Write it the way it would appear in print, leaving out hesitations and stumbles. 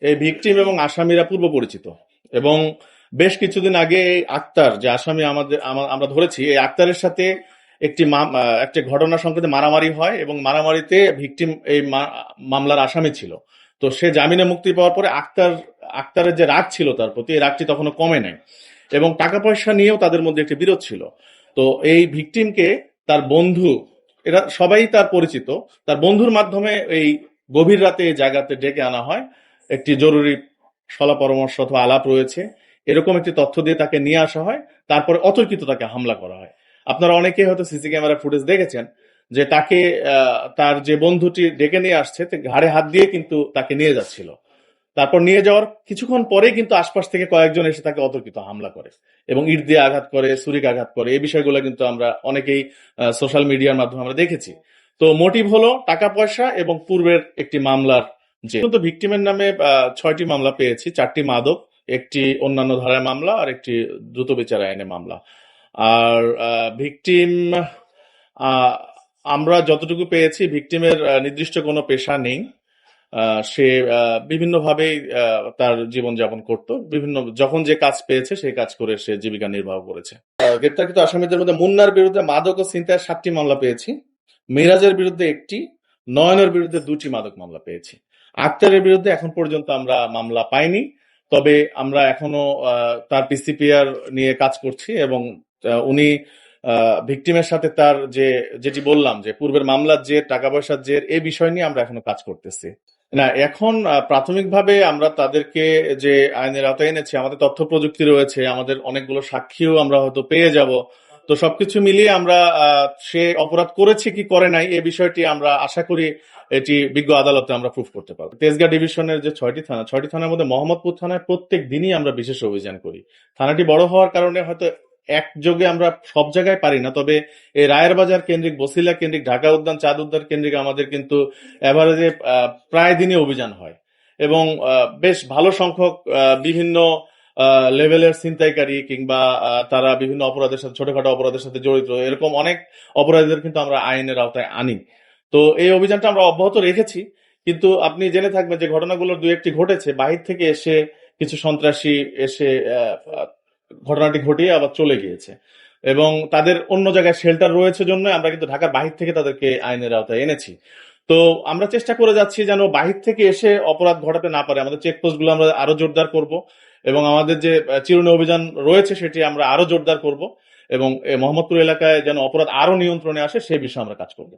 এই ভিকটিম এবং আসামিরা পূর্ব পরিচিত, এবং বেশ কিছুদিন আগে এই আক্তার যে আসামি আমরা ধরেছি, এই আক্তারের সাথে একটি ঘটনা সংক্রান্ত মারামারি হয়, এবং মারামারিতে ভিকটিম এই মামলার আসামি ছিল। তো সে জামিনে মুক্তি পাওয়ার পরে আক্তারের যে রাগ ছিল তার প্রতি, এই রাগটি তখনও কমে নাই, এবং টাকা পয়সা নিয়েও তাদের মধ্যে একটি বিরোধ ছিল। তো এই ভিকটিমকে তার বন্ধু, এরা সবাই তার পরিচিত, তার বন্ধুর মাধ্যমে এই গভীর রাতে এই জায়গাতে ডেকে আনা হয়। একটি জরুরি সলা পরামর্শ অথবা আলাপ রয়েছে, এরকম একটি তথ্য দিয়ে তাকে নিয়ে আসা হয়। তারপরে অতর্কিত তাকে হামলা করা হয়। আপনারা অনেকেই হয়তো সিসি ক্যামেরা ফুটেজ দেখেছেন যে তাকে তার যে বন্ধুটি ডেকে নিয়ে আসছে, ঘাড়ে হাত দিয়ে কিন্তু তাকে নিয়ে যাচ্ছিল। তারপর নিয়ে যাওয়ার কিছুক্ষণ পরেই কিন্তু আশপাশ থেকে কয়েকজন এসে তাকে অতর্কিত হামলা করে এবং ইট দিয়ে আঘাত করে, ছুরিক আঘাত করে। এই বিষয়গুলো কিন্তু আমরা অনেকেই সোশ্যাল মিডিয়ার মাধ্যমে আমরা দেখেছি। তো মোটিভ হলো টাকা পয়সা এবং পূর্বের একটি মামলার যে কিন্তু ভিকটিমের নামে 6টি মামলা পেয়েছি, 4টি মাদক, একটি অন্যান্য ধারার মামলা, আর একটি দ্রুত বিচার আইনে মামলা। আর ভিকটিম, আমরা যতটুকু পেয়েছি, ভিকটিমের নির্দিষ্ট কোনো পেশা নেই। সে বিভিন্নভাবে তার জীবনযাপন করত, বিভিন্ন যখন যে কাজ পেয়েছে সেই কাজ করে সে জীবিকা নির্বাহ করেছে। গ্রেপ্তারকৃত আসামিদের মধ্যে মুন্নার বিরুদ্ধে মাদক ও ছিনতাইয়ের 7টি মামলা পেয়েছি, মিরাজের বিরুদ্ধে 1টি, নয়নের বিরুদ্ধে 2টি মাদক মামলা পেয়েছি। আক্তারের বিরুদ্ধে এখন পর্যন্ত আমরা মামলা পাইনি, তবে আমরা এখনো তার পিসিপিআর নিয়ে কাজ করছি, এবং উনি ভিকটিমের সাথে তার যেটি বললাম যে পূর্বের মামলার জের, টাকা পয়সার জের, এই বিষয় নিয়ে আমরা এখনো কাজ করতেছি। না, এখন প্রাথমিকভাবে আমরা তাদেরকে যে আইনের আওতায় এনেছি, আমাদের তথ্য প্রযুক্তি রয়েছে, আমাদের অনেকগুলো সাক্ষীও আমরা হয়তো পেয়ে যাব। তো সবকিছু মিলিয়ে আমরা সে অপরাধ করেছে কি করে নাই এই বিষয়টি আমরা আশা করি এটি বিজ্ঞ আদালতে আমরা প্রুফ করতে পারবো। তেজগাঁ ডিভিশনের যে 6টি থানার মধ্যে মোহাম্মদপুর থানায় প্রত্যেক দিনই আমরা বিশেষ অভিযান করি। থানাটি বড় হওয়ার কারণে হয়তো একযোগে আমরা সব জায়গায় পারি না, তবে এই রায়ের বাজার কেন্দ্রিক, বসিলা কেন্দ্রিক, ঢাকা উদ্যান, চাঁদ উদ্যান কেন্দ্রিক আমাদের কিন্তু এভারেজে প্রায় দিনই অভিযান হয়, এবং বেশ ভালো সংখ্যক বিভিন্ন লেভেলের ছিনতাইকারী কিংবা তারা বিভিন্ন অপরাধের সাথে, ছোটখাটো অপরাধের সাথে জড়িত এরকম অনেক অপরাধীদের কিন্তু আমরা আইনের আওতায় আনি। তো এই অভিযানটা আমরা অব্যাহত রেখেছি। কিন্তু আপনি জেনে থাকবেন যে ঘটনাগুলোর 2-1টি ঘটেছে, বাহির থেকে এসে কিছু সন্ত্রাসী এসে ঘটনাটি ঘটিয়ে আবার চলে গিয়েছে, এবং তাদের অন্য জায়গায় শেল্টার রয়েছে জন্য আমরা কিন্তু ঢাকার বাহির থেকে তাদেরকে আইনের আওতায় এনেছি। তো আমরা চেষ্টা করে যাচ্ছি যেন বাহির থেকে এসে অপরাধ ঘটাতে না পারে। আমাদের চেকপোস্ট গুলো আমরা আরো জোরদার করব, এবং আমাদের যে চিরুনি অভিযান রয়েছে সেটি আমরা আরো জোরদার করব, এবং মোহাম্মদপুর এলাকায় যেন অপরাধ আরো নিয়ন্ত্রণে আসে সেই বিষয়ে আমরা কাজ করব।